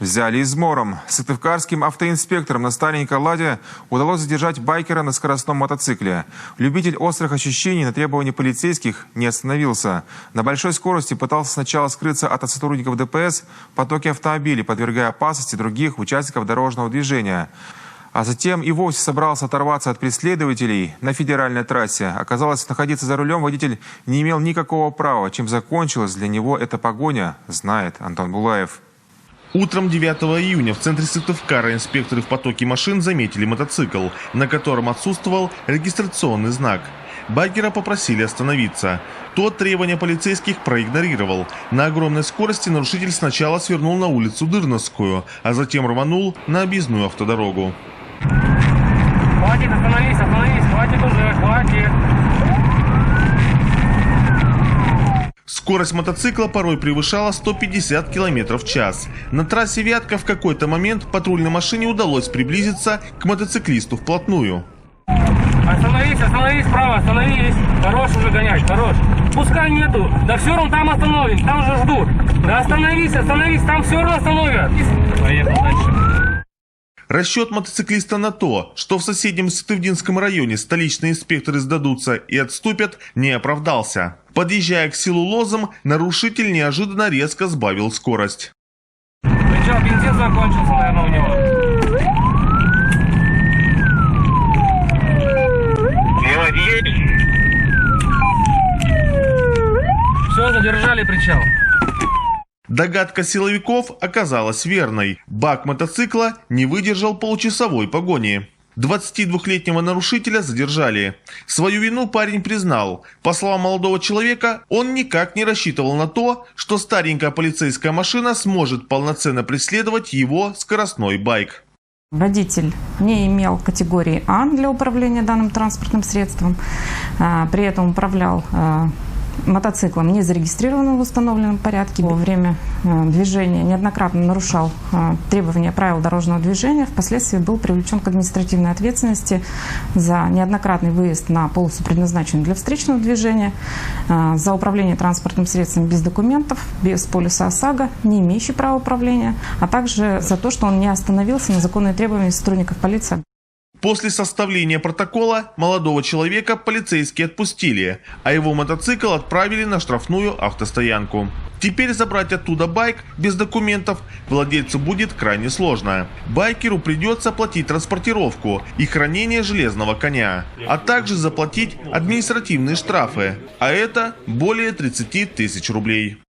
Взяли измором. Сыктывкарским автоинспекторам на старенькой «Ладе» удалось задержать байкера на скоростном мотоцикле. Любитель острых ощущений на требования полицейских не остановился. На большой скорости пытался сначала скрыться от сотрудников ДПС в потоке автомобилей, подвергая опасности других участников дорожного движения. А затем и вовсе собрался оторваться от преследователей на федеральной трассе. Оказалось, находиться за рулем водитель не имел никакого права. Чем закончилась для него эта погоня, знает Антон Булаев. Утром 9 июня в центре Сыктывкара инспекторы в потоке машин заметили мотоцикл, на котором отсутствовал регистрационный знак. Байкера попросили остановиться. Тот требования полицейских проигнорировал. На огромной скорости нарушитель сначала свернул на улицу Дырновскую, а затем рванул на объездную автодорогу. Хватит, остановись, хватит уже, хватит. Скорость мотоцикла порой превышала 150 км в час. На трассе Вятка в какой-то момент патрульной машине удалось приблизиться к мотоциклисту вплотную. Остановись, справа, остановись. Хорош уже гонять, хорош. Пускай нету, да все равно там остановим, там же ждут. Да остановись, там все равно остановят. Поехал дальше. Расчет мотоциклиста на то, что в соседнем Сытывдинском районе столичные инспекторы сдадутся и отступят, не оправдался. Подъезжая к селу Лозом, нарушитель неожиданно резко сбавил скорость. Причем бензин закончился, наверное, у него. Все, задержали причал. Догадка силовиков оказалась верной. Бак мотоцикла не выдержал получасовой погони. 22-летнего нарушителя задержали. Свою вину парень признал. По словам молодого человека, он никак не рассчитывал на то, что старенькая полицейская машина сможет полноценно преследовать его скоростной байк. Водитель не имел категории А для управления данным транспортным средством. При этом управлял мотоциклом, не зарегистрированным в установленном порядке. Во время движения неоднократно нарушал требования правил дорожного движения. Впоследствии был привлечен к административной ответственности за неоднократный выезд на полосу, предназначенную для встречного движения, за управление транспортным средством без документов, без полиса ОСАГО, не имеющий права управления, а также за то, что он не остановился на законные требования сотрудников полиции. После составления протокола молодого человека полицейские отпустили, а его мотоцикл отправили на штрафную автостоянку. Теперь забрать оттуда байк без документов владельцу будет крайне сложно. Байкеру придется платить транспортировку и хранение железного коня, а также заплатить административные штрафы, а это более 30 тысяч рублей.